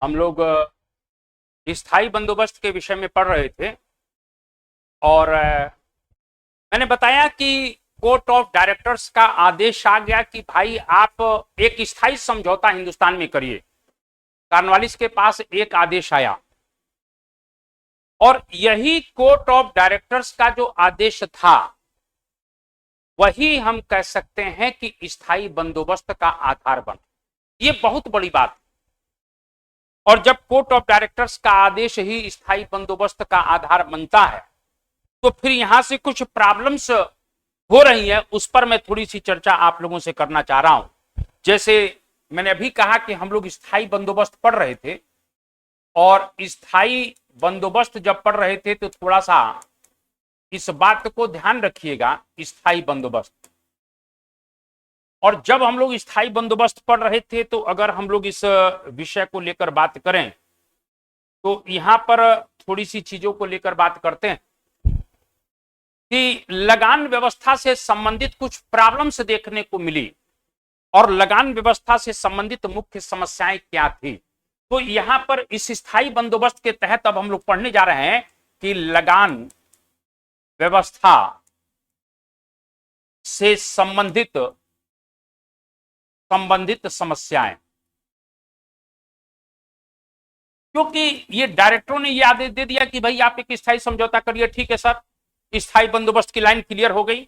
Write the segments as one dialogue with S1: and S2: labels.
S1: हम लोग स्थायी बंदोबस्त के विषय में पढ़ रहे थे और मैंने बताया कि कोर्ट ऑफ डायरेक्टर्स का आदेश आ गया कि भाई आप एक स्थायी समझौता हिंदुस्तान में करिए। कॉर्नवालिस के पास एक आदेश आया और यही कोर्ट ऑफ डायरेक्टर्स का जो आदेश था वही हम कह सकते हैं कि स्थायी बंदोबस्त का आधार बन। ये बहुत बड़ी बात। और जब कोर्ट ऑफ डायरेक्टर्स का आदेश ही स्थायी बंदोबस्त का आधार बनता है तो फिर यहां से कुछ प्रॉब्लम्स हो रही है, उस पर मैं थोड़ी सी चर्चा आप लोगों से करना चाह रहा हूं। जैसे मैंने अभी कहा कि हम लोग स्थायी बंदोबस्त पढ़ रहे थे और स्थायी बंदोबस्त जब पढ़ रहे थे तो थोड़ा सा इस बात को ध्यान रखिएगा, स्थायी बंदोबस्त। और जब हम लोग स्थायी बंदोबस्त पढ़ रहे थे तो अगर हम लोग इस विषय को लेकर बात करें तो यहां पर थोड़ी सी चीजों को लेकर बात करते हैं कि लगान व्यवस्था से संबंधित कुछ प्रॉब्लम्स देखने को मिली और लगान व्यवस्था से संबंधित मुख्य समस्याएं क्या थी। तो यहां पर इस स्थायी बंदोबस्त के तहत अब हम लोग पढ़ने जा रहे हैं कि लगान व्यवस्था से संबंधित समस्याएं, क्योंकि ये डायरेक्टरों ने ये आदेश दे दिया कि भाई आप एक स्थायी समझौता करिए। ठीक है सर, स्थायी बंदोबस्त की लाइन क्लियर हो गई,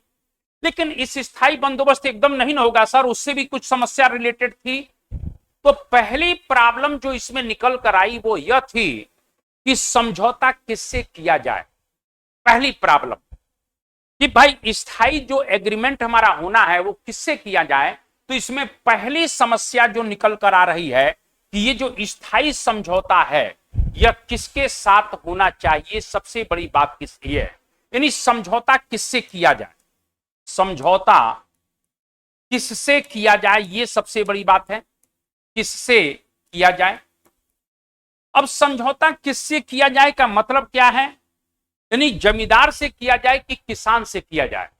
S1: लेकिन इस स्थायी बंदोबस्त एकदम नहीं ना होगा सर, उससे भी कुछ समस्या रिलेटेड थी। तो पहली प्रॉब्लम जो इसमें निकल कर आई वो यह थी कि समझौता किससे किया जाए। पहली प्रॉब्लम कि भाई स्थायी जो एग्रीमेंट हमारा होना है वो किससे किया जाए। तो इसमें पहली समस्या जो निकल कर आ रही है कि ये जो स्थायी समझौता है यह किसके साथ होना चाहिए। सबसे बड़ी बात किसकी है, यानी समझौता किससे किया जाए, समझौता किससे किया जाए, ये सबसे बड़ी बात है, किससे किया जाए। अब समझौता किससे किया जाए का मतलब क्या है, यानी जमींदार से किया जाए कि किसान से किया जाए।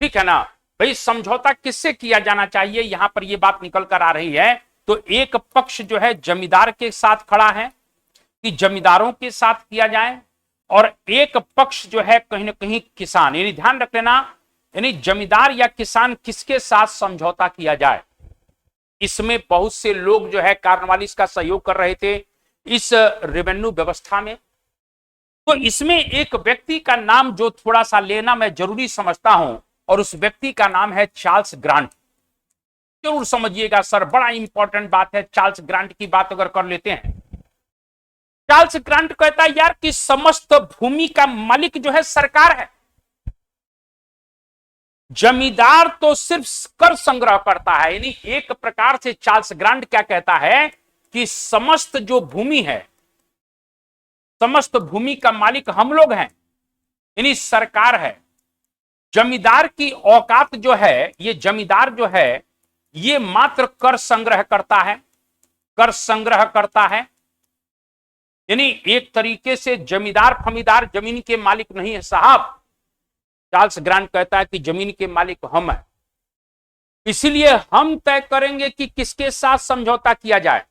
S1: ठीक है ना भाई, समझौता किससे किया जाना चाहिए, यहां पर यह बात निकल कर आ रही है। तो एक पक्ष जो है जमींदार के साथ खड़ा है कि जमींदारों के साथ किया जाए, और एक पक्ष जो है कहीं ना कहीं किसान। यानी ध्यान रख लेना, यानी जमींदार या किसान किसके साथ समझौता किया जाए। इसमें बहुत से लोग जो है कॉर्नवालिस का सहयोग कर रहे थे इस रेवेन्यू व्यवस्था में। तो इसमें एक व्यक्ति का नाम जो थोड़ा सा लेना मैं जरूरी समझता हूं, और उस व्यक्ति का नाम है चार्ल्स ग्रांट। जरूर समझिएगा सर, बड़ा इंपॉर्टेंट बात है। चार्ल्स ग्रांट की बात अगर कर लेते हैं, चार्ल्स ग्रांट कहता है यार कि समस्त भूमि का मालिक जो है सरकार है, जमींदार तो सिर्फ कर संग्रह करता है। यानी एक प्रकार से चार्ल्स ग्रांट क्या कहता है कि समस्त जो भूमि है, समस्त भूमि का मालिक हम लोग हैं, यानी सरकार है। जमींदार की औकात जो है, ये जमींदार जो है ये मात्र कर संग्रह करता है, कर संग्रह करता है। यानी एक तरीके से जमींदार फमीदार जमीन के मालिक नहीं है साहब। चार्ल्स ग्रांट कहता है कि जमीन के मालिक हम हैं, इसीलिए हम तय करेंगे कि किसके साथ समझौता किया जाए।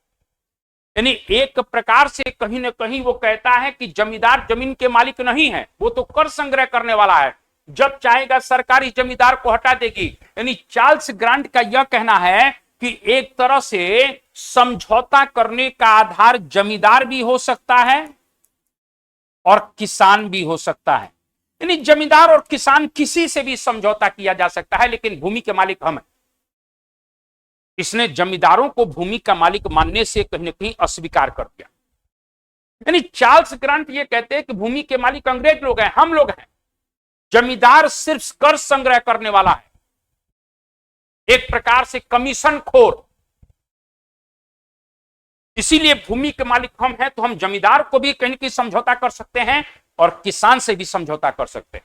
S1: यानी एक प्रकार से कहीं ना कहीं वो कहता है कि जमींदार जमीन के मालिक नहीं है, वो तो कर संग्रह करने वाला है, जब चाहेगा सरकारी जमींदार को हटा देगी। यानी चार्ल्स ग्रांट का यह कहना है कि एक तरह से समझौता करने का आधार जमींदार भी हो सकता है और किसान भी हो सकता है। यानी जमींदार और किसान किसी से भी समझौता किया जा सकता है, लेकिन भूमि के मालिक हम हैं। इसने जमींदारों को भूमि का मालिक मानने से कहीं ना कहीं अस्वीकार कर दिया। यानी चार्ल्स ग्रांट ये कहते हैं कि भूमि के मालिक अंग्रेज लोग हैं, हम लोग हैं, जमींदार सिर्फ कर संग्रह करने वाला है, एक प्रकार से कमीशन खोर। इसीलिए भूमि के मालिक हम हैं, तो हम जमींदार को भी कहीं ना कहीं समझौता कर सकते हैं और किसान से भी समझौता कर सकते हैं।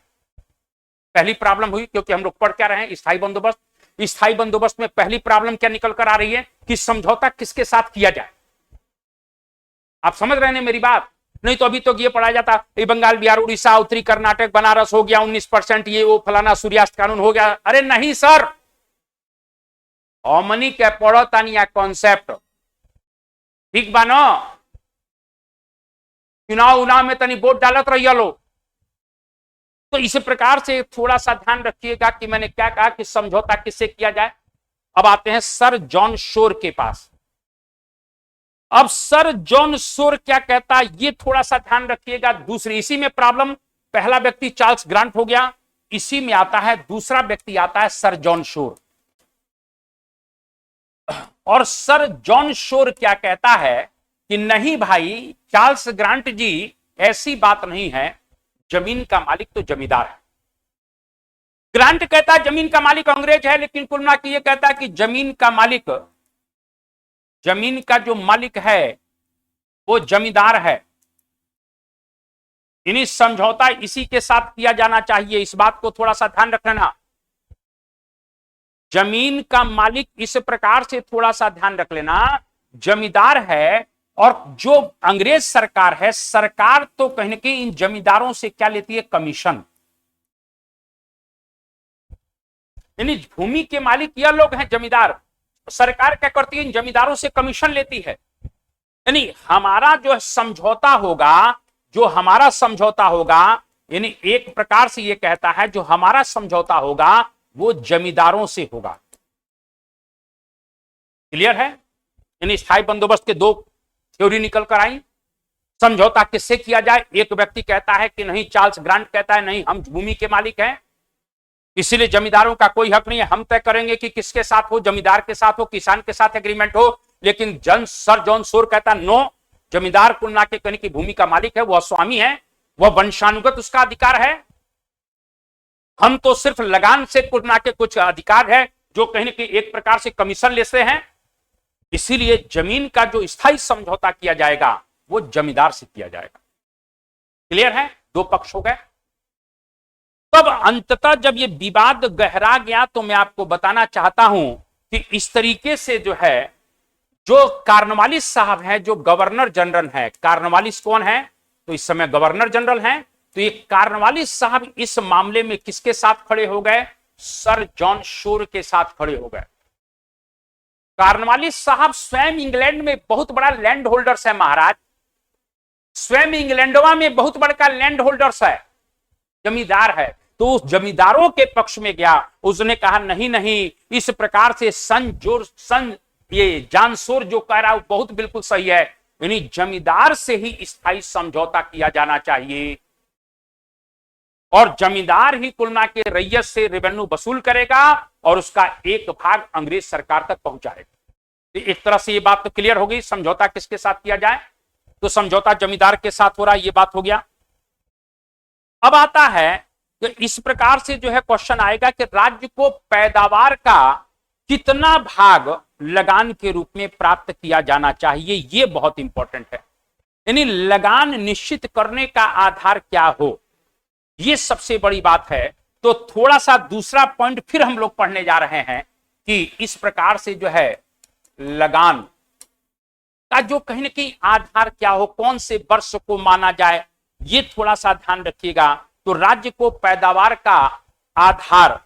S1: पहली प्रॉब्लम हुई, क्योंकि हम लोग पढ़ क्या रहे हैं, स्थायी बंदोबस्त। स्थायी बंदोबस्त में पहली प्रॉब्लम क्या निकल कर आ रही है कि समझौता किसके साथ किया जाए। आप समझ रहे हैं मेरी बात? नहीं तो अभी तो ये पढ़ा जाता ये बंगाल बिहार उड़ीसा उत्तरी कर्नाटक बनारस हो गया 19%, ये वो फलाना सूर्यास्त कानून हो गया। अरे नहीं सर, हमनी के पढ़ो तानी कॉन्सेप्ट ठीक बा ना? चुनाव उनाव में तनी वोट डालत रहिए लोग। तो इस प्रकार से थोड़ा सा ध्यान रखिएगा कि मैंने क्या कहा कि समझौता किससे किया जाए। अब आते हैं सर जॉन शोर के पास। अब सर जॉन शोर क्या कहता है ये थोड़ा सा ध्यान रखिएगा। दूसरी इसी में प्रॉब्लम, पहला व्यक्ति चार्ल्स ग्रांट हो गया, इसी में आता है दूसरा व्यक्ति आता है सर जॉन शोर। और सर जॉन शोर क्या कहता है कि नहीं भाई चार्ल्स ग्रांट जी, ऐसी बात नहीं है, जमीन का मालिक तो जमींदार है। ग्रांट कहता है जमीन का मालिक अंग्रेज है, लेकिन कुल मिला के ये कहता है कि जमीन का मालिक, जमीन का जो मालिक है वो जमींदार है। इन्हीं समझौता इसी के साथ किया जाना चाहिए, इस बात को थोड़ा सा ध्यान रखना। जमीन का मालिक इस प्रकार से थोड़ा सा ध्यान रख लेना, जमींदार है, और जो अंग्रेज सरकार है, सरकार तो कहीं ना कहीं इन जमींदारों से क्या लेती है? कमीशन। यानी भूमि के मालिक यह लोग हैं जमींदार, सरकार क्या करती है? इन जमींदारों से कमीशन लेती है। यानी हमारा जो समझौता होगा, जो हमारा समझौता होगा, यानी एक प्रकार से यह कहता है जो हमारा समझौता होगा वो जमींदारों से होगा। क्लियर है? यानी स्थायी बंदोबस्त के दो थ्योरी निकल कर आई। समझौता किससे किया जाए? एक व्यक्ति कहता है कि नहीं, चार्ल्स ग्रांट कहता है नहीं, हम भूमि के मालिक हैं, इसीलिए जमींदारों का कोई हक नहीं है, हम तय करेंगे कि किसके साथ हो, जमींदार के साथ हो, किसान के साथ एग्रीमेंट हो। लेकिन सर जॉन शोर कहता नो, जमींदार कुल मिला के कहने की भूमि का मालिक है, वह स्वामी है, वह वंशानुगत उसका अधिकार है। हम तो सिर्फ लगान से कुल मिला के कुछ अधिकार है जो कहीं कि एक प्रकार से कमीशन लेते हैं। इसीलिए जमीन का जो स्थायी समझौता किया जाएगा वो जमींदार से किया जाएगा। क्लियर है? दो पक्ष हो गए। तब अंततः जब ये विवाद गहरा गया तो मैं आपको बताना चाहता हूं कि इस तरीके से जो है, जो कार्नवालिस साहब हैं, जो गवर्नर जनरल है, कार्नवालिस कौन है? तो इस समय गवर्नर जनरल हैं। तो ये कार्नवालिस साहब इस मामले में किसके साथ खड़े हो गए? सर जॉन शोर के साथ खड़े हो गए। कार्नवालिस साहब स्वयं इंग्लैंड में बहुत बड़ा लैंड होल्डर्स है महाराज, स्वयं इंग्लैंडवा में बहुत बड़ा लैंड होल्डर्स है, जमींदार है। तो उस जमींदारों के पक्ष में गया, उसने कहा नहीं नहीं, इस प्रकार से ये जॉन शोर जो कह रहा है वो बहुत बिल्कुल सही है, यानी जमींदार से ही स्थायी समझौता किया जाना चाहिए, और जमींदार ही कुल मिला के रैयत से रेवेन्यू वसूल करेगा और उसका एक भाग अंग्रेज सरकार तक पहुंचाएगा। तो एक तरह से ये बात तो क्लियर हो गई, समझौता किसके साथ किया जाए? तो समझौता जमींदार के साथ हो रहा है, ये बात हो गया। अब आता है कि इस प्रकार से जो है क्वेश्चन आएगा कि राज्य को पैदावार का कितना भाग लगान के रूप में प्राप्त किया जाना चाहिए, ये बहुत इंपॉर्टेंट है। यानी लगान निश्चित करने का आधार क्या हो, ये सबसे बड़ी बात है। तो थोड़ा सा दूसरा पॉइंट फिर हम लोग पढ़ने जा रहे हैं कि इस प्रकार से जो है लगान का जो कहीं ना कहीं आधार क्या हो, कौन से वर्ष को माना जाए, ये थोड़ा सा ध्यान रखिएगा। तो राज्य को पैदावार का आधार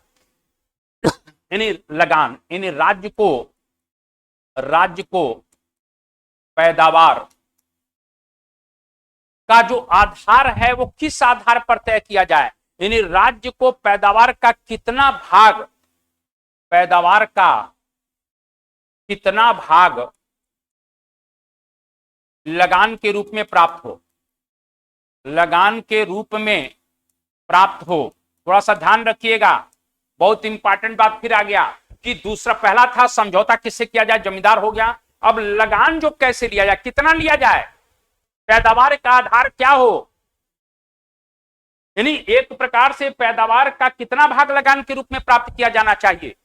S1: यानी लगान, यानी राज्य को पैदावार का जो आधार है वो किस आधार पर तय किया जाए, यानी राज्य को पैदावार का कितना भाग लगान के रूप में प्राप्त हो, लगान के रूप में प्राप्त हो। थोड़ा सा ध्यान रखिएगा, बहुत इंपॉर्टेंट बात फिर आ गया कि दूसरा, पहला था समझौता किससे किया जाए, जमींदार हो गया। अब लगान जो कैसे लिया जाए, कितना लिया जाए, पैदावार का आधार क्या हो, यानी एक प्रकार से पैदावार का कितना भाग लगान के रूप में प्राप्त किया जाना चाहिए।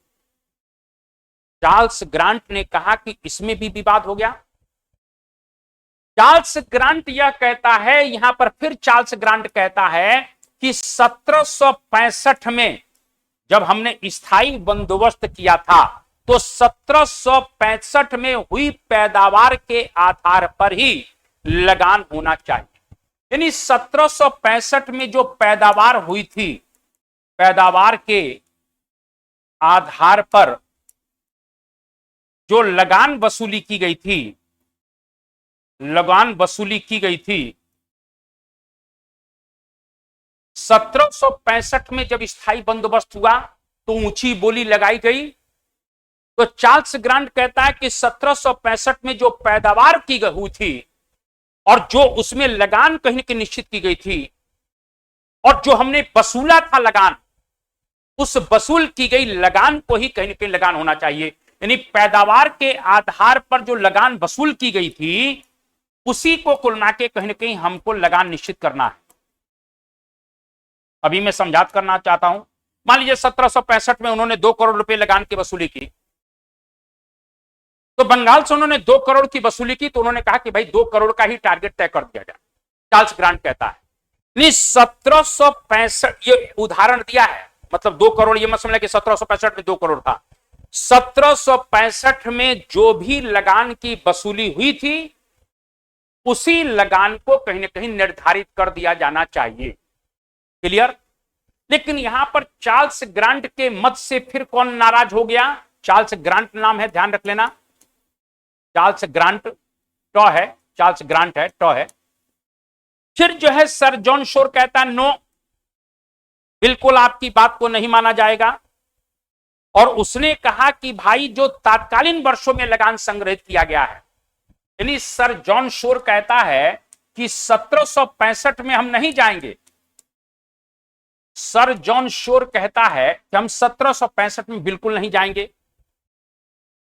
S1: चार्ल्स ग्रांट ने कहा कि इसमें भी विवाद हो गया। चार्ल्स ग्रांट यह कहता है, यहां पर फिर चार्ल्स ग्रांट कहता है कि 1765 में जब हमने स्थायी बंदोबस्त किया था तो 1765 में हुई पैदावार के आधार पर ही लगान होना चाहिए। यानी 1765 में जो पैदावार हुई थी, पैदावार के आधार पर जो लगान वसूली की गई थी, लगान वसूली की गई थी। 1765 में जब स्थायी बंदोबस्त हुआ तो ऊंची बोली लगाई गई। तो चार्ल्स ग्रांट कहता है कि 1765 में जो पैदावार की हुई थी और जो उसमें लगान कहीं न कहीं निश्चित की गई थी और जो हमने वसूला था लगान, उस वसूल की गई लगान को ही कहीं न कहीं लगान होना चाहिए। यानी पैदावार के आधार पर जो लगान वसूल की गई थी उसी को कुल मिला के कहीं न कहीं हमको लगान निश्चित करना है। अभी मैं समझात करना चाहता हूं। मान लीजिए 1765 में उन्होंने 2 करोड़ रुपए लगान की वसूली की, तो बंगाल से उन्होंने 2 करोड़ की वसूली की, तो उन्होंने कहा कि भाई 2 करोड़ का ही टारगेट तय कर दिया जाए। चार्ल्स ग्रांट कहता है नहीं, 1765 ये उदाहरण दिया है, मतलब 2 करोड़, ये मत समझ कि 1765 में 2 करोड़ था। 1765 में जो भी लगान की वसूली हुई थी उसी लगान को कहीं ना कहीं निर्धारित कर दिया जाना चाहिए। क्लियर? लेकिन यहां पर चार्ल्स ग्रांट के मत से फिर कौन नाराज हो गया? चार्ल्स ग्रांट नाम है, ध्यान रख लेना। चार्ल्स ग्रांट टॉ है, चार्ल्स ग्रांट है, टॉ है। फिर जो है सर जॉन शोर कहता है नो, बिल्कुल आपकी बात को नहीं माना जाएगा। और उसने कहा कि भाई जो तात्कालीन वर्षों में लगान संग्रहित किया गया है, यानी सर जॉन शोर कहता है कि 1765 में हम नहीं जाएंगे। सर जॉन शोर कहता है कि हम 1765 में बिल्कुल नहीं जाएंगे।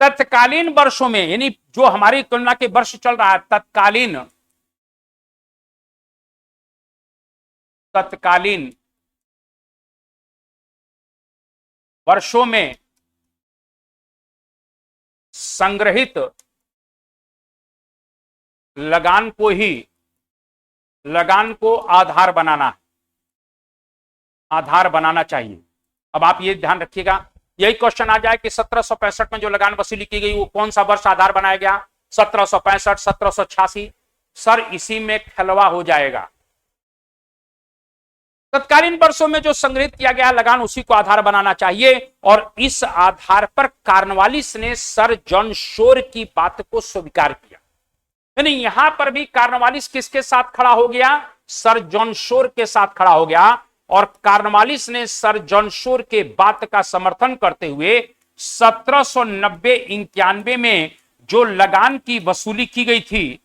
S1: तत्कालीन वर्षों में, यानी जो हमारी तुलना के वर्ष चल रहा है, तत्कालीन वर्षों में संग्रहित लगान को आधार बनाना चाहिए। अब आप ये ध्यान रखिएगा, यही क्वेश्चन आ जाए कि 1765 में जो लगान वसूली की गई वो कौन सा वर्ष आधार बनाया गया? 1765, 1786। सर इसी में खलवा हो जाएगा। तत्कालीन वर्षों में जो संग्रहित किया गया लगान उसी को आधार बनाना चाहिए। और इस आधार पर कार्नवालिस ने सर जॉन शोर की बात को स्वीकार किया। यानी यहां पर भी कार्नवालिस किसके साथ खड़ा हो गया? सर जॉन शोर के साथ खड़ा हो गया। और कार्नवालिस ने सर जॉन शोर के बात का समर्थन करते हुए 1790-91 में जो लगान की वसूली की गई थी,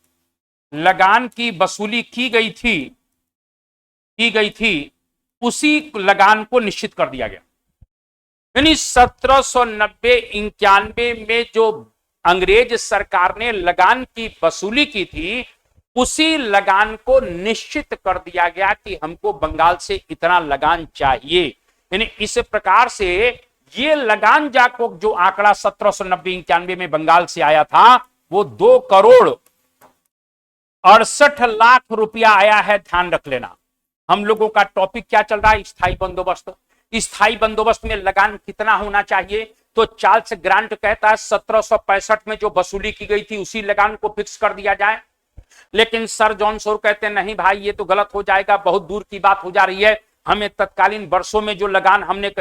S1: उसी लगान को निश्चित कर दिया गया। यानी 1790-91 में जो अंग्रेज सरकार ने लगान की वसूली की थी उसी लगान को निश्चित कर दिया गया कि हमको बंगाल से इतना लगान चाहिए। यानी इस प्रकार से ये लगान जाको जो आंकड़ा 1790-91 में बंगाल से आया था वो 2 करोड़ 68 लाख रुपया आया है। ध्यान रख लेना, हम लोगों का टॉपिक क्या चल रहा है? स्थायी बंदोबस्त। स्थायी बंदोबस्त में लगान कितना होना चाहिए? तो चार्ल्स ग्रांट कहता है 1765 में जो वसूली की गई थी उसी लगान को फिक्स कर दिया जाए। लेकिन सर जॉन शोर कहते हैं नहीं भाई, ये तो गलत हो जाएगा, बहुत दूर की बात हो जा रही है। हमें तत्कालीन वर्षों में जो लगान हमने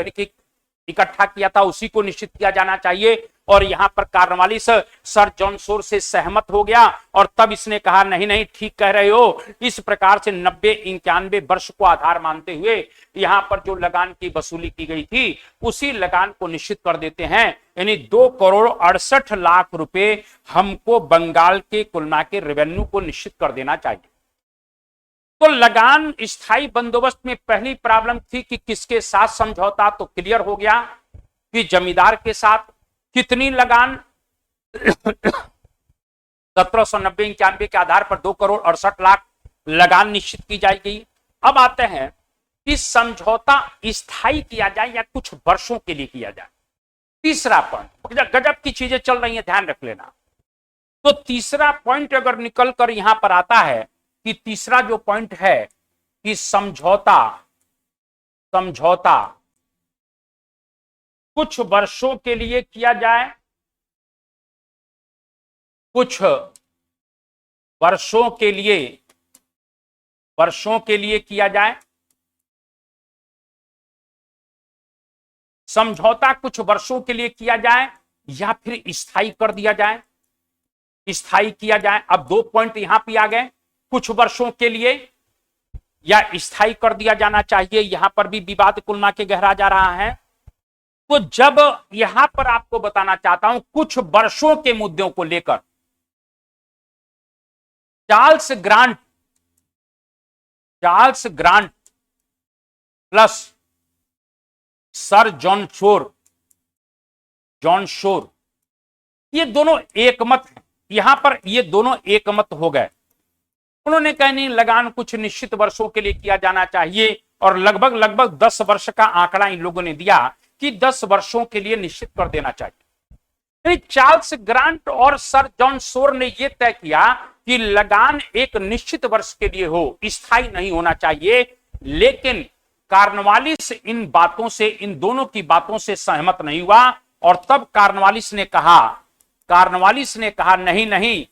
S1: इकट्ठा किया था उसी को निश्चित किया जाना चाहिए। और यहां पर कार्नवालिस सर जॉन शोर से सहमत हो गया और तब इसने कहा नहीं नहीं ठीक कह रहे हो। इस प्रकार से 90-91 वर्ष को आधार मानते हुए यहां पर जो लगान की वसूली की गई थी उसी लगान को निश्चित कर देते हैं। यानी 2 करोड़ 68 लाख रुपए हमको बंगाल के कुलना के रेवेन्यू को निश्चित कर देना चाहिए। तो लगान स्थायी बंदोबस्त में पहली प्रॉब्लम थी कि किसके साथ समझौता, तो क्लियर हो गया कि जमींदार के साथ। कितनी लगान? 1790-91 के आधार पर 2 करोड़ 68 लाख लगान निश्चित की जाएगी। अब आते हैं कि समझौता स्थायी किया जाए या कुछ वर्षों के लिए किया जाए। तीसरा पॉइंट, गजब की चीजें चल रही हैं, ध्यान रख लेना। तो तीसरा पॉइंट अगर निकल कर यहां पर आता है कि तीसरा जो पॉइंट है कि समझौता कुछ वर्षों के लिए किया जाए, कुछ वर्षों के लिए किया जाए। समझौता कुछ वर्षों के लिए किया जाए या फिर स्थायी कर दिया जाए। स्थायी किया जाए। अब 2 पॉइंट यहां पे आ गए, कुछ वर्षों के लिए या स्थायी कर दिया जाना चाहिए, यहां पर भी विवाद कुल के गहरा जा रहा है। तो जब यहां पर आपको बताना चाहता हूं कुछ वर्षों के मुद्दों को लेकर, Charles grant plus sir John Shore, ये दोनों एकमत हैं। यहां पर ये दोनों एकमत हो गए। उन्होंने कहा नहीं, लगान कुछ निश्चित वर्षों के लिए किया जाना चाहिए, और लगभग 10 वर्ष का आंकड़ा इन लोगों ने दिया कि 10 वर्षों के लिए निश्चित कर देना चाहिए। चार्ल्स ग्रांट और सर जॉन शोर ने यह तय किया कि लगान एक निश्चित वर्ष के लिए हो, स्थायी नहीं होना चाहिए। लेकिन कार्नवालिस इन बातों से, इन दोनों की बातों से सहमत नहीं हुआ, और तब कार्नवालिस ने कहा नहीं,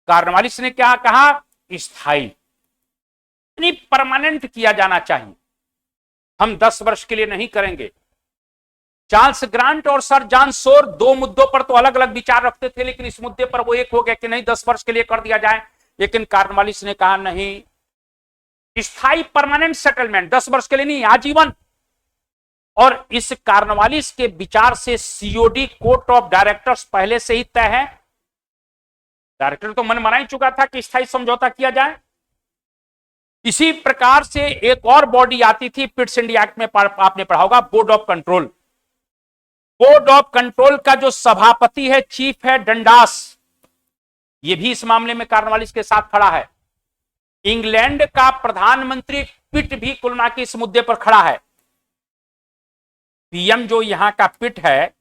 S1: कार्नवालिस ने क्या कहा, स्थायी यानी परमानेंट किया जाना चाहिए, हम 10 वर्ष के लिए नहीं करेंगे। चार्ल्स ग्रांट और सर जॉन शोर 2 मुद्दों पर तो अलग अलग विचार रखते थे, लेकिन इस मुद्दे पर वो एक हो गया कि नहीं, 10 वर्ष के लिए कर दिया जाए। लेकिन कार्नवालिस ने कहा नहीं, स्थायी परमानेंट सेटलमेंट 10 वर्ष के लिए नहीं, आजीवन। और इस कार्नवालिस के विचार से सीओडी कोर्ट ऑफ डायरेक्टर्स पहले से ही तय है। डायरेक्टर तो मन मना ही चुका था कि स्थायी समझौता किया जाए। इसी प्रकार से एक और बॉडी आती थी, पिट्स इंडिया एक्ट में आपने पढ़ा होगा, board of control. Board of control का जो सभापति है, चीफ है डंडास, ये भी इस मामले में कार्नवालिस के साथ खड़ा है। इंग्लैंड का प्रधानमंत्री पिट भी कुल के इस मुद्दे पर खड़ा है। पीएम जो यहां का पिट है,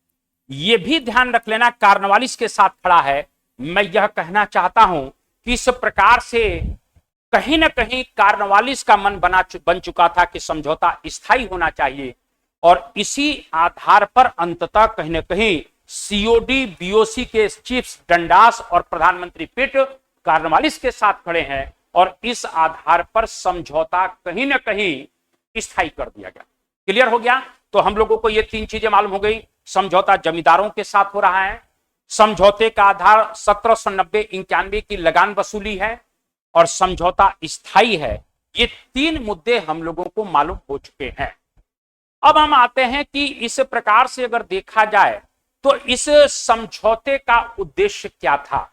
S1: यह भी ध्यान रख लेना, कार्नवालिस के साथ खड़ा है। मैं यह कहना चाहता हूं कि इस प्रकार से कहीं ना कहीं कार्नवालिस का मन बन चुका था कि समझौता स्थायी होना चाहिए, और इसी आधार पर अंततः कहीं ना कहीं सीओडी बीओसी के चीफ डंडास और प्रधानमंत्री पिट कार्नवालिस के साथ खड़े हैं, और इस आधार पर समझौता कहीं ना कहीं स्थायी कर दिया गया। क्लियर हो गया? तो हम लोगों को ये 3 चीजें मालूम हो गई। समझौता जमींदारों के साथ हो रहा है, समझौते का आधार 1790-91 की लगान वसूली है, और समझौता स्थायी है। ये 3 मुद्दे हम लोगों को मालूम हो चुके हैं। अब हम आते हैं कि इस प्रकार से अगर देखा जाए तो इस समझौते का उद्देश्य क्या था।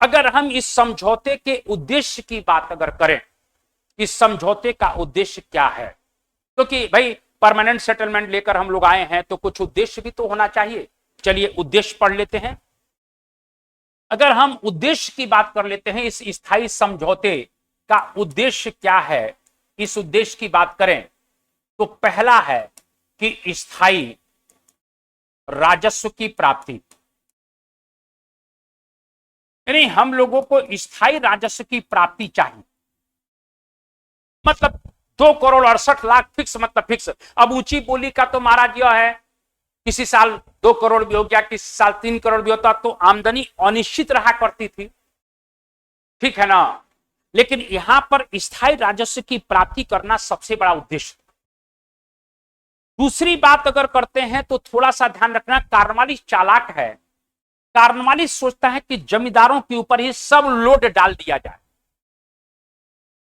S1: अगर हम इस समझौते के उद्देश्य की बात अगर करें, इस समझौते का उद्देश्य क्या है, क्योंकि भाई परमानेंट सेटलमेंट लेकर हम लोग आए हैं तो कुछ उद्देश्य भी तो होना चाहिए। चलिए उद्देश्य पढ़ लेते हैं। अगर हम उद्देश्य की बात कर लेते हैं, इस स्थायी समझौते का उद्देश्य क्या है, इस उद्देश्य की बात करें तो पहला है कि स्थायी राजस्व की प्राप्ति, यानी हम लोगों को स्थायी राजस्व की प्राप्ति चाहिए। मतलब 2,68,00,000 फिक्स, मतलब फिक्स। अब ऊंची बोली का तो महाराज यह है, किसी साल 2 करोड़ भी हो गया, किसी साल 3 करोड़ भी होता, तो आमदनी अनिश्चित रहा करती थी, ठीक है ना। लेकिन यहां पर स्थायी राजस्व की प्राप्ति करना सबसे बड़ा उद्देश्य। दूसरी बात अगर करते हैं तो थोड़ा सा ध्यान रखना, कार्नवालिस चालाक है। कार्नवालिस सोचता है कि जमींदारों के ऊपर ही सब लोड डाल दिया जाए।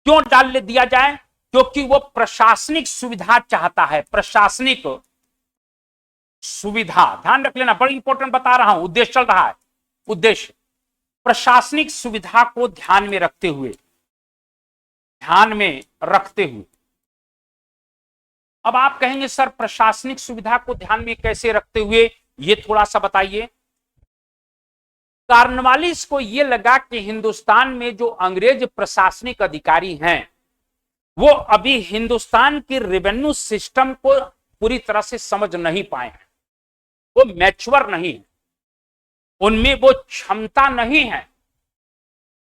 S1: क्यों डाल दिया जाए? क्योंकि वो प्रशासनिक सुविधा चाहता है। प्रशासनिक सुविधा, ध्यान रख लेना, बड़ी इंपॉर्टेंट बता रहा हूं, उद्देश्य चल रहा है। उद्देश्य प्रशासनिक सुविधा को ध्यान में रखते हुए, अब आप कहेंगे सर प्रशासनिक सुविधा को ध्यान में कैसे रखते हुए, ये थोड़ा सा बताइए। कार्नवालिस को यह लगा कि हिंदुस्तान में जो अंग्रेज प्रशासनिक अधिकारी हैं, वो अभी हिंदुस्तान की रेवेन्यू सिस्टम को पूरी तरह से समझ नहीं पाए हैं, वो मैच्योर नहीं है, उनमें वो क्षमता नहीं है।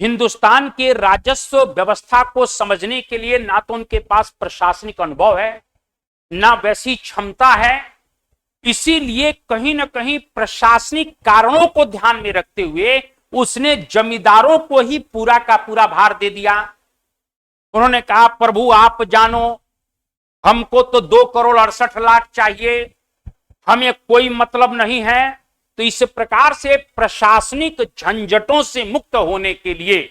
S1: हिंदुस्तान के राजस्व व्यवस्था को समझने के लिए ना तो उनके पास प्रशासनिक अनुभव है, ना वैसी क्षमता है। इसीलिए कहीं ना कहीं प्रशासनिक कारणों को ध्यान में रखते हुए उसने जमींदारों को ही पूरा का पूरा भार दे दिया। उन्होंने कहा प्रभु आप जानो, हमको तो 2,68,00,000 चाहिए, हमें कोई मतलब नहीं है, तो इस प्रकार से प्रशासनिक झंझटों से मुक्त होने के लिए,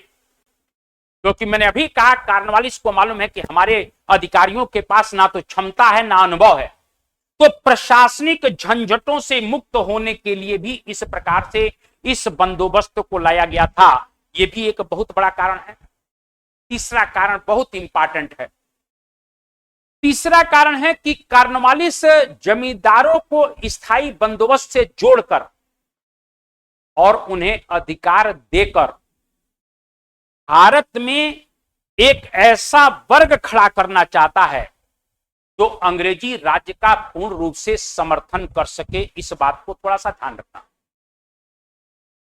S1: क्योंकि मैंने अभी कहा कार्नवालिस को मालूम है कि हमारे अधिकारियों के पास ना तो क्षमता है ना अनुभव है, तो प्रशासनिक झंझटों से मुक्त होने के लिए भी इस प्रकार से इस बंदोबस्त को लाया गया था। यह भी एक बहुत बड़ा कारण है। तीसरा कारण बहुत इंपॉर्टेंट है। तीसरा कारण है कि कार्नवालिस जमींदारों को स्थायी बंदोबस्त से जोड़कर और उन्हें अधिकार देकर भारत में एक ऐसा वर्ग खड़ा करना चाहता है जो अंग्रेजी राज्य का पूर्ण रूप से समर्थन कर सके। इस बात को थोड़ा सा ध्यान रखना।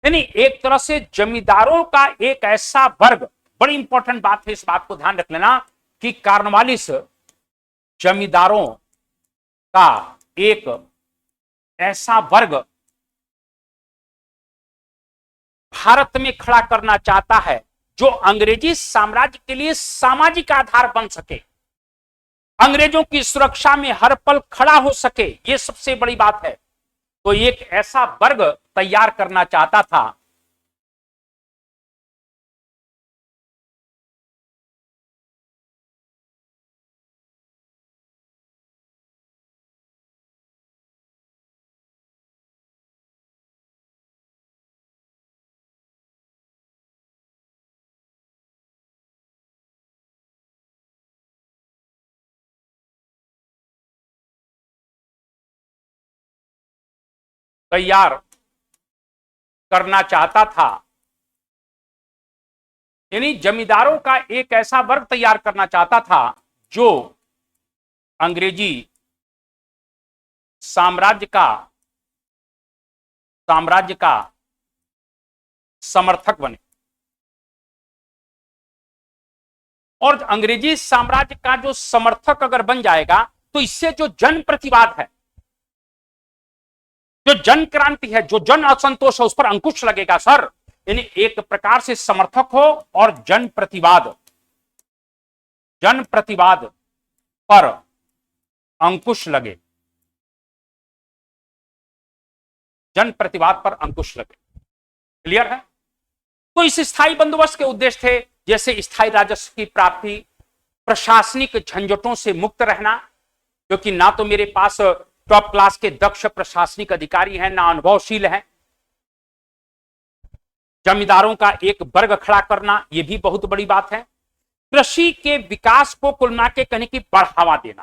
S1: यानी एक तरह से जमींदारों का एक ऐसा वर्ग, बड़ी इंपॉर्टेंट बात है, इस बात को ध्यान रख लेना कि कार्नवालिस जमींदारों का एक ऐसा वर्ग भारत में खड़ा करना चाहता है जो अंग्रेजी साम्राज्य के लिए सामाजिक आधार बन सके, अंग्रेजों की सुरक्षा में हर पल खड़ा हो सके। यह सबसे बड़ी बात है। तो एक ऐसा वर्ग तैयार करना चाहता था तैयार करना चाहता था, यानी जमींदारों का एक ऐसा वर्ग तैयार करना चाहता था जो अंग्रेजी साम्राज्य का समर्थक बने। और अंग्रेजी साम्राज्य का जो समर्थक अगर बन जाएगा तो इससे जो जन प्रतिवाद है, जो जन क्रांति है, जो जन असंतोष है, उस पर अंकुश लगेगा सर। यानी एक प्रकार से समर्थक हो और जन प्रतिवाद पर अंकुश लगे, जन प्रतिवाद पर अंकुश लगे। क्लियर है? तो इस स्थायी बंदोबस्त के उद्देश्य थे जैसे स्थायी राजस्व की प्राप्ति, प्रशासनिक झंझटों से मुक्त रहना, क्योंकि ना तो मेरे पास टॉप क्लास के दक्ष प्रशासनिक अधिकारी हैं ना अनुभवशील हैं, जमींदारों का एक वर्ग खड़ा करना, यह भी बहुत बड़ी बात है। कृषि के विकास को कुल मिला के कहने की बढ़ावा देना,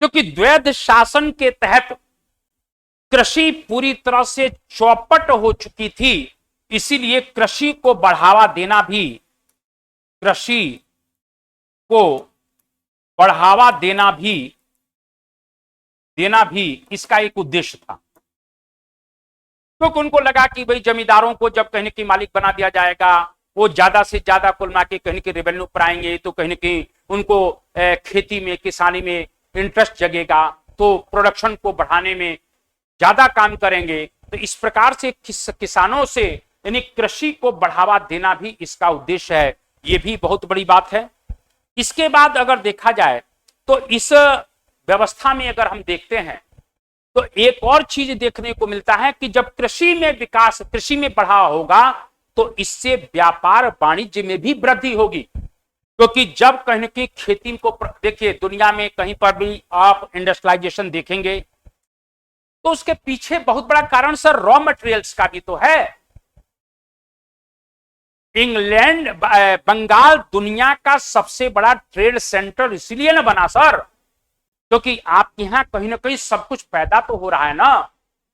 S1: क्योंकि द्वैध शासन के तहत कृषि पूरी तरह से चौपट हो चुकी थी, इसीलिए कृषि को बढ़ावा देना भी, कृषि को बढ़ावा देना भी इसका एक उद्देश्य था। क्योंकि उनको लगा कि भाई जमींदारों को जब कहने की मालिक बना दिया जाएगा, वो ज्यादा से ज्यादा कुल मिला के कहने की रेवेन्यू पर आएंगे, तो कहने की उनको खेती में, किसानी में इंटरेस्ट जगेगा, तो प्रोडक्शन को बढ़ाने में ज्यादा काम करेंगे। तो इस प्रकार से किसानों से यानी कृषि को बढ़ावा देना भी इसका उद्देश्य है। ये भी बहुत बड़ी बात है। इसके बाद अगर देखा जाए तो इस व्यवस्था में अगर हम देखते हैं तो एक और चीज देखने को मिलता है कि जब कृषि में विकास, कृषि में बढ़ावा होगा तो इससे व्यापार वाणिज्य में भी वृद्धि होगी। क्योंकि जब कहने की खेती को देखिए, दुनिया में कहीं पर भी आप इंडस्ट्रियलाइजेशन देखेंगे तो उसके पीछे बहुत बड़ा कारण सर रॉ मटेरियल्स का भी तो है। इंग्लैंड, बंगाल दुनिया का सबसे बड़ा ट्रेड सेंटर इसलिए ना बना सर, क्योंकि आपके यहां कहीं ना कहीं सब कुछ पैदा तो हो रहा है ना।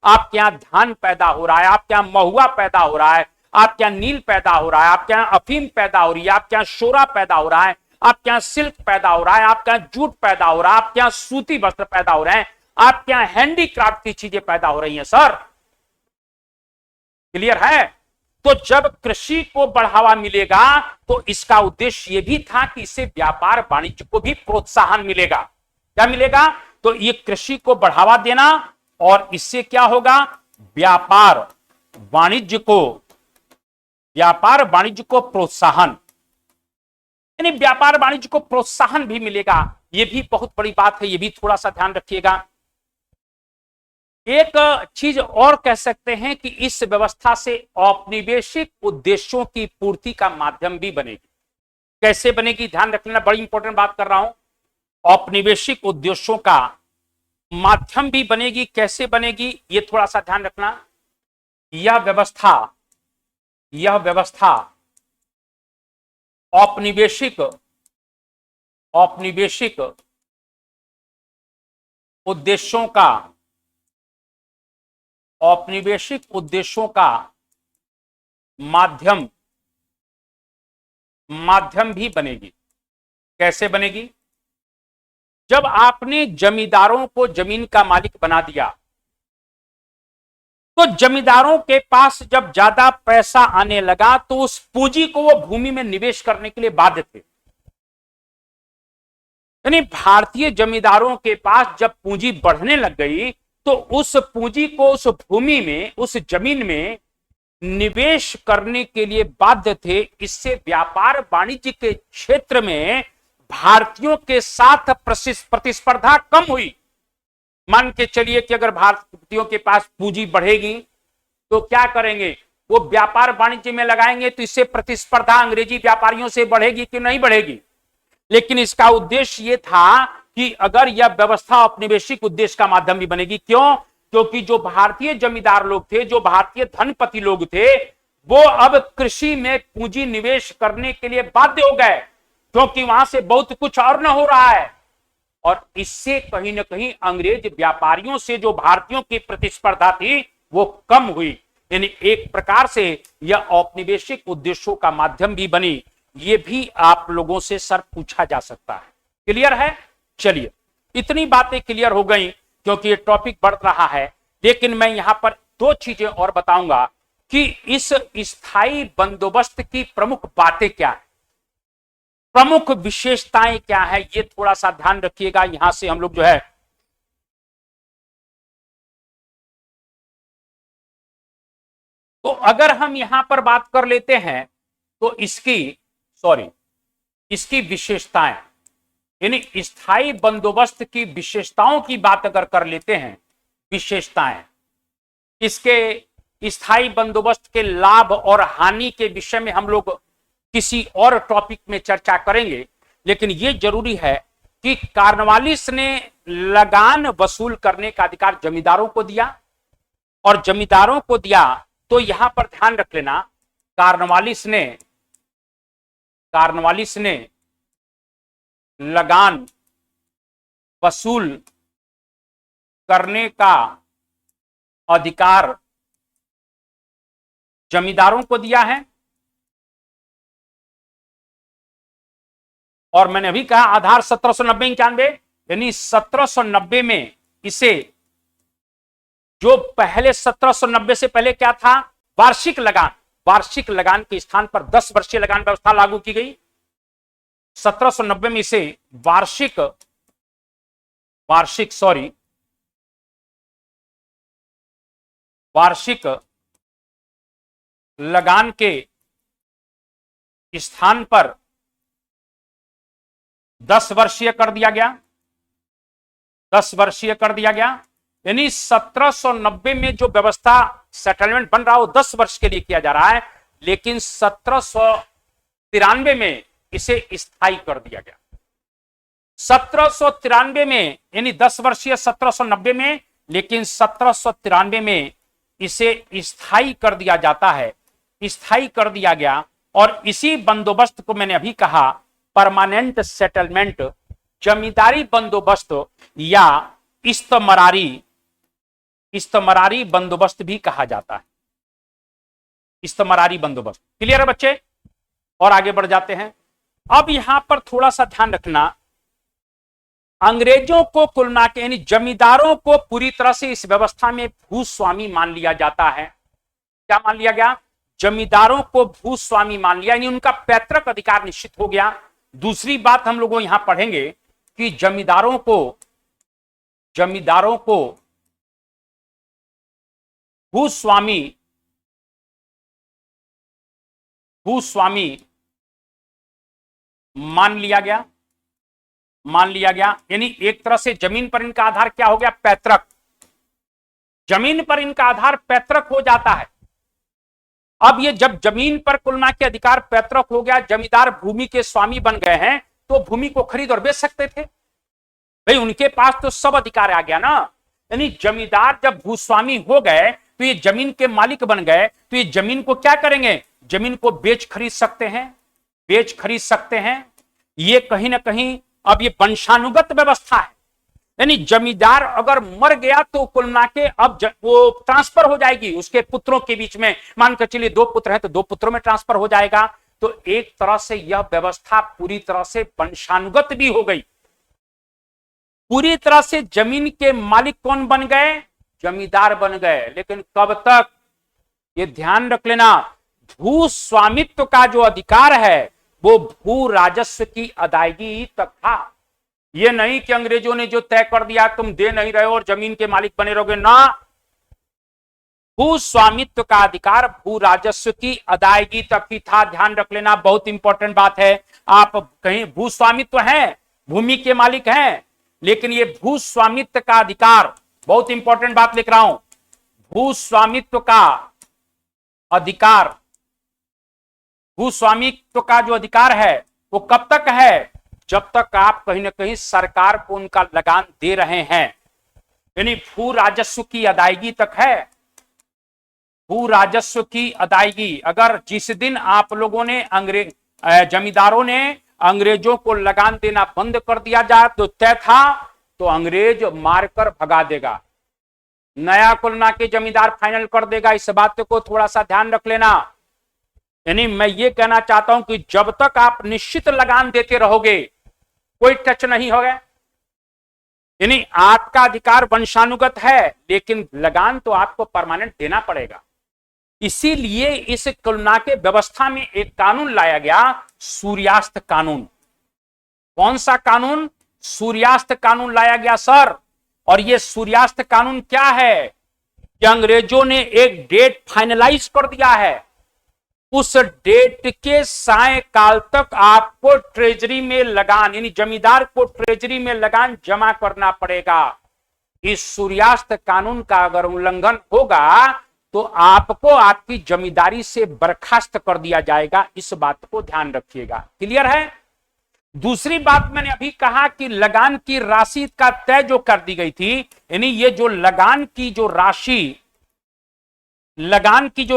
S1: आपके यहां धान पैदा हो रहा है, आपके यहां महुआ पैदा हो रहा है, आपके यहां नील पैदा हो रहा है, आपके यहां अफीम पैदा हो रही है, आपके यहां शोरा पैदा हो रहा है, आपके यहां सिल्क पैदा हो रहा है, आपके यहां जूट पैदा हो रहा है, आपके यहां सूती वस्त्र पैदा हो रहे हैं, आपके यहां हैंडीक्राफ्ट की चीजें पैदा हो रही हैं सर। क्लियर है? तो जब कृषि को बढ़ावा मिलेगा तो इसका उद्देश्य यह भी था कि इससे व्यापार वाणिज्य को भी प्रोत्साहन मिलेगा। क्या मिलेगा? तो ये कृषि को बढ़ावा देना और इससे क्या होगा, व्यापार वाणिज्य को प्रोत्साहन, यानी व्यापार वाणिज्य को प्रोत्साहन भी मिलेगा। यह भी बहुत बड़ी बात है, यह भी थोड़ा सा ध्यान रखिएगा। एक चीज और कह सकते हैं कि इस व्यवस्था से औपनिवेशिक उद्देश्यों की पूर्ति का माध्यम भी बनेगी। कैसे बनेगी, ध्यान रखना, बड़ी इंपॉर्टेंट बात कर रहा हूं। औपनिवेशिक उद्देश्यों का माध्यम भी बनेगी। कैसे बनेगी, ये थोड़ा सा ध्यान रखना। यह व्यवस्था औपनिवेशिक औपनिवेशिक उद्देश्यों का औपनिवेशिक उद्देश्यों का माध्यम माध्यम भी बनेगी। कैसे बनेगी, जब आपने जमींदारों को जमीन का मालिक बना दिया तो जमींदारों के पास जब ज्यादा पैसा आने लगा तो उस पूंजी को वो भूमि में निवेश करने के लिए बाध्य थे। यानी भारतीय जमींदारों के पास जब पूंजी बढ़ने लग गई तो उस पूंजी को उस भूमि में, उस जमीन में निवेश करने के लिए बाध्य थे। इससे व्यापार वाणिज्य के क्षेत्र में भारतीयों के साथ प्रतिस्पर्धा कम हुई। मान के चलिए कि अगर भारतीयों के पास पूंजी बढ़ेगी तो क्या करेंगे, वो व्यापार वाणिज्य में लगाएंगे, तो इससे प्रतिस्पर्धा अंग्रेजी व्यापारियों से बढ़ेगी कि नहीं बढ़ेगी। लेकिन इसका उद्देश्य यह था कि अगर यह व्यवस्था औपनिवेशिक उद्देश्य का माध्यम भी बनेगी। क्यों, क्योंकि जो भारतीय जमींदार लोग थे, जो भारतीय धनपति लोग थे, वो अब कृषि में पूंजी निवेश करने के लिए बाध्य हो गए, क्योंकि वहां से बहुत कुछ और न हो रहा है। और इससे कहीं ना कहीं अंग्रेज व्यापारियों से जो भारतीयों की प्रतिस्पर्धा थी वो कम हुई। यानी एक प्रकार से यह औपनिवेशिक उद्देश्यों का माध्यम भी बनी। ये भी आप लोगों से सर पूछा जा सकता है। क्लियर है? चलिए, इतनी बातें क्लियर हो गई क्योंकि ये टॉपिक बढ़ रहा है। लेकिन मैं यहां पर दो चीजें और बताऊंगा कि इस स्थायी बंदोबस्त की प्रमुख बातें क्या है, प्रमुख विशेषताएं क्या है, ये थोड़ा सा ध्यान रखिएगा। यहां से हम लोग जो है तो अगर हम यहां पर बात कर लेते हैं तो इसकी विशेषताएं, यानी स्थायी बंदोबस्त की विशेषताओं की बात अगर कर लेते हैं, विशेषताएं, इसके स्थायी बंदोबस्त के लाभ और हानि के विषय में हम लोग किसी और टॉपिक में चर्चा करेंगे। लेकिन यह जरूरी है कि कार्नवालिस ने लगान वसूल करने का अधिकार जमींदारों को दिया, और जमींदारों को दिया तो यहां पर ध्यान रख लेना, कार्नवालिस ने लगान वसूल करने का अधिकार जमींदारों को दिया है। और मैंने अभी कहा आधार 1790-91, यानी 1790 में इसे, जो पहले 1790 से पहले क्या था, वार्षिक लगान के स्थान पर 10 वर्षीय लगान व्यवस्था लागू की गई। 1790 में इसे वार्षिक लगान के स्थान पर 10 वर्षीय कर दिया गया। 10 वर्षीय कर दिया गया, यानी 1790 में जो व्यवस्था सेटलमेंट बन रहा है वो 10 वर्ष के लिए किया जा रहा है, लेकिन 1793 में इसे स्थायी कर दिया गया। 1793 में, यानी 10 वर्षीय 1790 में, लेकिन 1793 में इसे स्थायी कर दिया जाता है, स्थायी कर दिया गया। और इसी बंदोबस्त को मैंने अभी कहा परमानेंट सेटलमेंट, जमींदारी बंदोबस्त या इस्तमरारी बंदोबस्त भी कहा जाता है। इस्तमरारी बंदोबस्त। क्लियर है बच्चे? और आगे बढ़ जाते हैं। अब यहां पर थोड़ा सा ध्यान रखना, अंग्रेजों को कुल मिला के, यानी जमींदारों को पूरी तरह से इस व्यवस्था में भूस्वामी मान लिया जाता है। क्या मान लिया गया? जमींदारों को भूस्वामी मान लिया, यानी उनका पैतृक अधिकार निश्चित हो गया। दूसरी बात हम लोगों यहां पढ़ेंगे कि जमींदारों को भूस्वामी मान लिया गया, यानी एक तरह से जमीन पर इनका आधार क्या हो गया? पैतृक। जमीन पर इनका आधार पैतृक हो जाता है। अब ये जब जमीन पर कुल मिला के अधिकार पैतृक हो गया, जमींदार भूमि के स्वामी बन गए हैं, तो भूमि को खरीद और बेच सकते थे भाई, उनके पास तो सब अधिकार आ गया ना। यानी जमींदार जब भूस्वामी हो गए तो ये जमीन के मालिक बन गए, तो ये जमीन को क्या करेंगे, जमीन को बेच खरीद सकते हैं, बेच खरीद सकते हैं। ये कहीं ना कहीं अब ये वंशानुगत व्यवस्था है, यानी जमींदार अगर मर गया तो कुल मिला के अब वो ट्रांसफर हो जाएगी उसके पुत्रों के बीच में। मान कर चलिए 2 पुत्र हैं तो 2 पुत्रों में ट्रांसफर हो जाएगा। तो एक तरह से यह व्यवस्था पूरी तरह से वंशानुगत भी हो गई। पूरी तरह से जमीन के मालिक कौन बन गए, जमींदार बन गए। लेकिन कब तक, ये ध्यान रख लेना, भू स्वामित्व का जो अधिकार है वो भू राजस्व की अदायगी तक था। ये नहीं कि अंग्रेजों ने जो तय कर दिया तुम दे नहीं रहे हो और जमीन के मालिक बने रहोगे ना। भू स्वामित्व का अधिकार भू राजस्व की अदायगी तक ही था। ध्यान रख लेना, बहुत इंपॉर्टेंट बात है। आप कहीं भू स्वामित्व है, भूमि के मालिक हैं, लेकिन ये भू स्वामित्व का अधिकार, बहुत इंपॉर्टेंट बात लिख रहा हूं, भू स्वामित्व का अधिकार, भू स्वामित्व का जो अधिकार है वो कब तक है, जब तक आप कहीं ना कहीं सरकार को उनका लगान दे रहे हैं, यानी भू राजस्व की अदायगी तक है। भू राजस्व की अदायगी, अगर जिस दिन आप लोगों ने जमींदारों ने अंग्रेजों को लगान देना बंद कर दिया जाए तो तय था, तो अंग्रेज मारकर भगा देगा, नया कुल मिला के जमींदार फाइनल कर देगा। इस बात को थोड़ा सा ध्यान रख लेना। यानी मैं ये कहना चाहता हूं कि जब तक आप निश्चित लगान देते रहोगे कोई टच नहीं होगा। यानी आपका अधिकार वंशानुगत है, लेकिन लगान तो आपको परमानेंट देना पड़ेगा। इसीलिए इस कुलना के व्यवस्था में एक कानून लाया गया, सूर्यास्त कानून। कौन सा कानून, सूर्यास्त कानून लाया गया सर। और ये सूर्यास्त कानून क्या है कि अंग्रेजों ने एक डेट फाइनलाइज कर दिया है, उस डेट के सायंकाल तक आपको ट्रेजरी में लगान, यानी जमींदार को ट्रेजरी में लगान जमा करना पड़ेगा। इस सूर्यास्त कानून का अगर उल्लंघन होगा तो आपको आपकी जमींदारी से बर्खास्त कर दिया जाएगा। इस बात को ध्यान रखिएगा। क्लियर है। दूसरी बात मैंने अभी कहा कि लगान की राशि का तय जो कर दी गई थी, यानी ये जो लगान की जो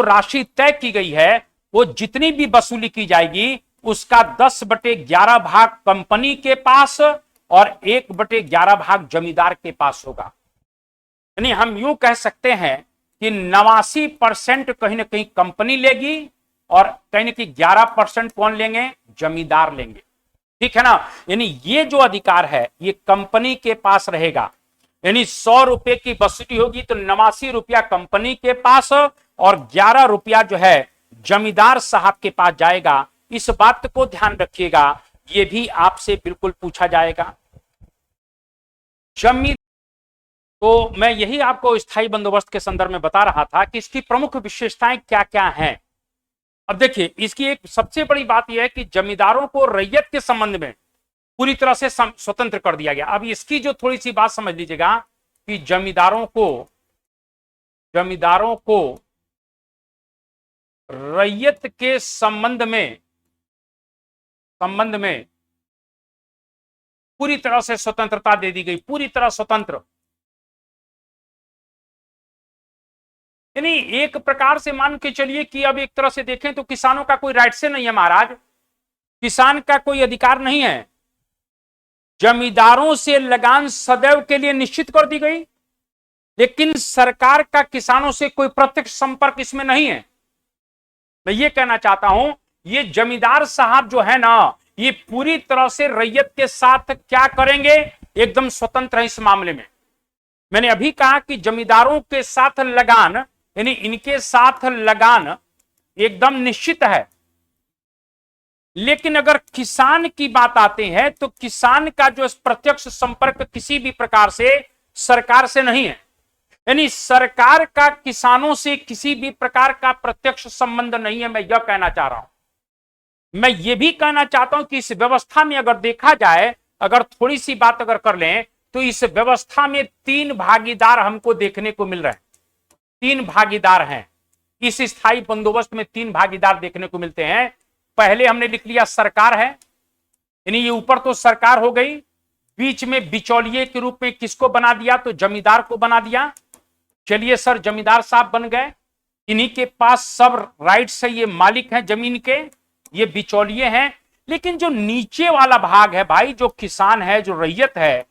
S1: राशि तय की गई है, वो जितनी भी वसूली की जाएगी उसका 10/11 भाग कंपनी के पास और 1/11 भाग जमींदार के पास होगा। यानी हम यूं कह सकते हैं कि 89% कहीं ना कहीं कंपनी लेगी और कहीं ना कहीं 11% कौन लेंगे, जमींदार लेंगे। ठीक है ना। यानी ये जो अधिकार है ये कंपनी के पास रहेगा। यानी 100 रुपए की वसूली होगी तो 89 रुपया कंपनी के पास और 11 रुपया जो है जमींदार साहब के पास जाएगा। इस बात को ध्यान रखिएगा, ये भी आपसे बिल्कुल पूछा जाएगा। तो मैं यही आपको स्थायी बंदोबस्त के संदर्भ में बता रहा था कि इसकी प्रमुख विशेषताएं क्या क्या हैं। अब देखिए, इसकी एक सबसे बड़ी बात यह है कि जमींदारों को रैयत के संबंध में पूरी तरह से स्वतंत्र कर दिया गया। अब इसकी जो थोड़ी सी बात समझ लीजिएगा कि जमींदारों को रैयत के संबंध में पूरी तरह से स्वतंत्रता दे दी गई, पूरी तरह स्वतंत्र। यानी एक प्रकार से मान के चलिए कि अब एक तरह से देखें तो किसानों का कोई राइट से नहीं है महाराज, किसान का कोई अधिकार नहीं है। जमींदारों से लगान सदैव के लिए निश्चित कर दी गई, लेकिन सरकार का किसानों से कोई प्रत्यक्ष संपर्क इसमें नहीं है। मैं ये कहना चाहता हूं, ये जमींदार साहब जो है ना, ये पूरी तरह से रैयत के साथ क्या करेंगे, एकदम स्वतंत्र है इस मामले में। मैंने अभी कहा कि जमींदारों के साथ लगान, यानी इनके साथ लगान एकदम निश्चित है। लेकिन अगर किसान की बात आते हैं तो किसान का जो प्रत्यक्ष संपर्क किसी भी प्रकार से सरकार से नहीं है। यानी सरकार का किसानों से किसी भी प्रकार का प्रत्यक्ष संबंध नहीं है। मैं यह कहना चाह रहा हूं। मैं यह भी कहना चाहता हूं कि इस व्यवस्था में अगर देखा जाए, अगर थोड़ी सी बात अगर कर लें, तो इस व्यवस्था में 3 भागीदार हमको देखने को मिल रहे हैं। तीन भागीदार हैं इस स्थायी बंदोबस्त में। तीन भागीदार देखने को मिलते हैं। पहले हमने लिख लिया सरकार है, यानी ये ऊपर तो सरकार हो गई, बीच में बिचौलिए के रूप में किसको बना दिया, तो जमींदार को बना दिया। चलिए सर, जमींदार साहब बन गए, इन्हीं के पास सब राइट्स है, ये मालिक हैं जमीन के, ये बिचौलिए हैं। लेकिन जो नीचे वाला भाग है भाई, जो किसान है, जो रैयत है,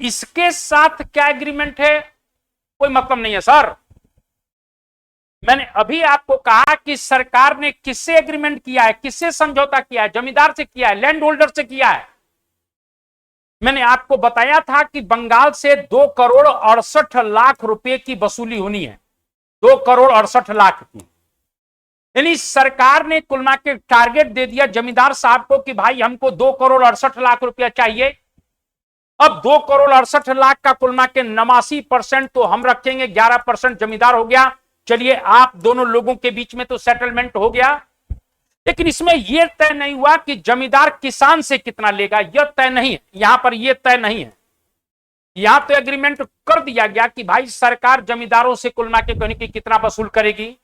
S1: इसके साथ क्या एग्रीमेंट है, कोई मतलब नहीं है सर। मैंने अभी आपको कहा कि सरकार ने किससे एग्रीमेंट किया है, किससे समझौता किया है, जमींदार से किया है, लैंड होल्डर से किया है। मैंने आपको बताया था कि बंगाल से 2,68,00,000 रुपए की वसूली होनी है, 2,68,00,000 की। यानी सरकार ने कुल मिला के टारगेट दे दिया जमींदार साहब को कि भाई हमको 2,68,00,000 रुपया चाहिए। अब 2,68,00,000 का कुल मिला के 89% तो हम रखेंगे, 11% जमींदार हो गया। चलिए, आप दोनों लोगों के बीच में तो सेटलमेंट हो गया, लेकिन इसमें यह तय नहीं हुआ कि जमींदार किसान से कितना लेगा, यह तय नहीं है। यहां पर यह तय नहीं है। यहां तो एग्रीमेंट कर दिया गया कि भाई सरकार जमींदारों से कुल मिला के कहने की कितना वसूल करेगी,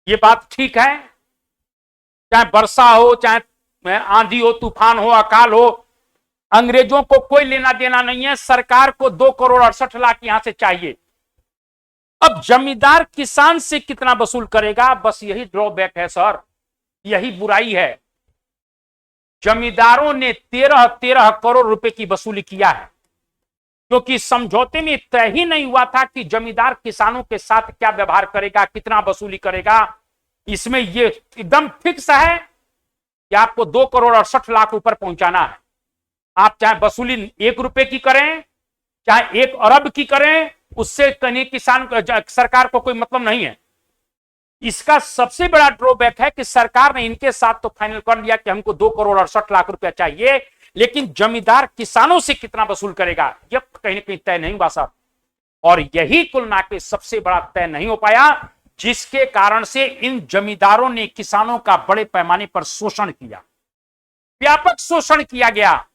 S1: ये बात ठीक है। चाहे वर्षा हो, चाहे आंधी हो, तूफान हो, अकाल हो, अंग्रेजों को कोई लेना देना नहीं है। सरकार को 2,68,00,000 यहां से चाहिए। अब जमींदार किसान से कितना वसूल करेगा, बस यही ड्रॉबैक है सर, यही बुराई है। जमींदारों ने 13 करोड़ रुपए की वसूली किया है, क्योंकि समझौते में तय ही नहीं हुआ था कि जमींदार किसानों के साथ क्या व्यवहार करेगा, कितना वसूली करेगा। इसमें यह एकदम फिक्स है कि आपको 2,68,00,000 ऊपर पहुंचाना है। आप चाहे वसूली 1 रुपए की करें, चाहे 1 अरब की करें, उससे कहीं किसान सरकार को कोई मतलब नहीं है। इसका सबसे बड़ा ड्रॉबैक है कि सरकार ने इनके साथ तो फाइनल कर लिया कि हमको 2,68,00,000 रुपया चाहिए, लेकिन जमींदार किसानों से कितना वसूल करेगा, यह कहीं ना कहीं तय नहीं हुआ साहब। और यही कुल मिला के सबसे बड़ा तय नहीं हो पाया, जिसके कारण से इन जमींदारों ने किसानों का बड़े पैमाने पर शोषण किया, व्यापक शोषण किया गया।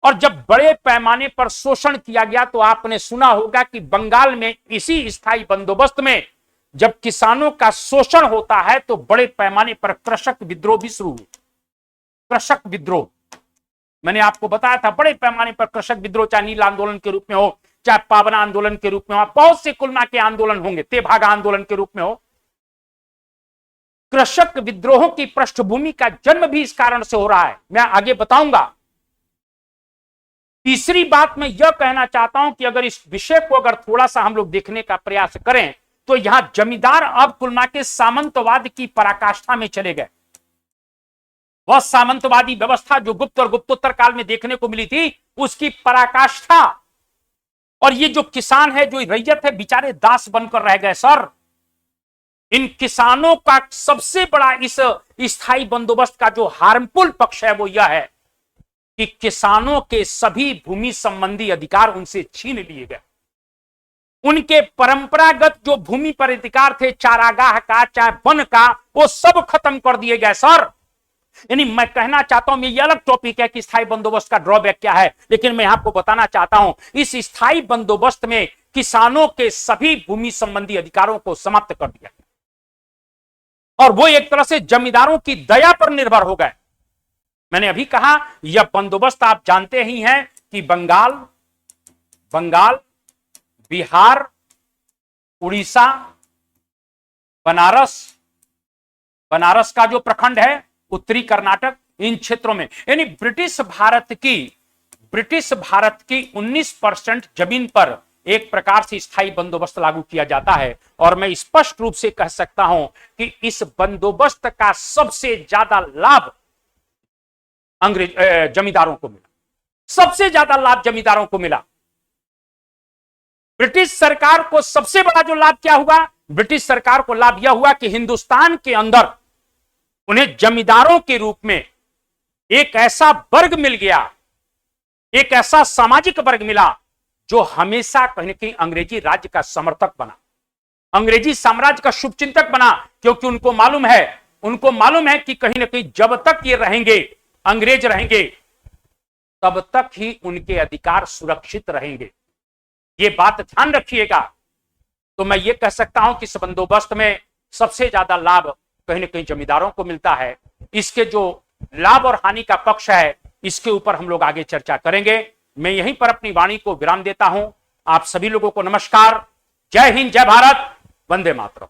S1: और जब बड़े पैमाने पर शोषण किया गया तो आपने सुना होगा कि बंगाल में इसी स्थायी बंदोबस्त में जब किसानों का शोषण होता है तो बड़े पैमाने पर कृषक विद्रोह भी शुरू हुए। कृषक विद्रोह मैंने आपको बताया था, बड़े पैमाने पर कृषक विद्रोह, चाहे नील आंदोलन के रूप में हो, चाहे पावना आंदोलन के रूप में हो, बहुत से कुल मिला के आंदोलन होंगे, तेभागा आंदोलन के रूप में हो। कृषक विद्रोहों की पृष्ठभूमि का जन्म भी इस कारण से हो रहा है, मैं आगे बताऊंगा। तीसरी बात मैं यह कहना चाहता हूं कि अगर इस विषय को अगर थोड़ा सा हम लोग देखने का प्रयास करें तो यहां जमींदार अब कुल मिला के सामंतवाद की पराकाष्ठा में चले गए। वह सामंतवादी व्यवस्था जो गुप्त और गुप्तोत्तर काल में देखने को मिली थी, उसकी पराकाष्ठा। और ये जो किसान है, जो रैयत है, बेचारे दास बनकर रह गए सर। इन किसानों का सबसे बड़ा इस स्थायी बंदोबस्त का जो हार्मफुल पक्ष है वो यह है कि किसानों के सभी भूमि संबंधी अधिकार उनसे छीन लिए गए। उनके परंपरागत जो भूमि पर अधिकार थे, चारागाह का, चाहे वन का, वो सब खत्म कर दिए गए सर। यानी मैं कहना चाहता हूं, ये अलग टॉपिक है कि स्थायी बंदोबस्त का ड्रॉबैक क्या है, लेकिन मैं आपको बताना चाहता हूं इस स्थायी बंदोबस्त में किसानों के सभी भूमि संबंधी अधिकारों को समाप्त कर दिया और वो एक तरह से जमींदारों की दया पर निर्भर हो गए। मैंने अभी कहा यह बंदोबस्त आप जानते ही हैं कि बंगाल, बिहार, उड़ीसा, बनारस का जो प्रखंड है, उत्तरी कर्नाटक, इन क्षेत्रों में, यानी ब्रिटिश भारत की 19% जमीन पर एक प्रकार से स्थायी बंदोबस्त लागू किया जाता है। और मैं स्पष्ट रूप से कह सकता हूं कि इस बंदोबस्त का सबसे ज्यादा लाभ जमींदारों को मिला, सबसे ज्यादा लाभ जमींदारों को मिला। ब्रिटिश सरकार को सबसे बड़ा जो लाभ क्या हुआ, ब्रिटिश सरकार को लाभ यह हुआ कि हिंदुस्तान के अंदर उन्हें जमींदारों के रूप में एक ऐसा वर्ग मिल गया, एक ऐसा सामाजिक वर्ग मिला जो हमेशा कहीं न कहीं अंग्रेजी राज्य का समर्थक बना, अंग्रेजी साम्राज्य का शुभचिंतक बना, क्योंकि उनको मालूम है कि कहीं ना कहीं जब तक ये रहेंगे, अंग्रेज रहेंगे, तब तक ही उनके अधिकार सुरक्षित रहेंगे। ये बात ध्यान रखिएगा। तो मैं ये कह सकता हूं कि इस बंदोबस्त में सबसे ज्यादा लाभ कहीं ना कहीं जमींदारों को मिलता है। इसके जो लाभ और हानि का पक्ष है, इसके ऊपर हम लोग आगे चर्चा करेंगे। मैं यहीं पर अपनी वाणी को विराम देता हूं। आप सभी लोगों को नमस्कार। जय हिंद, जय भारत, वंदे मातरम।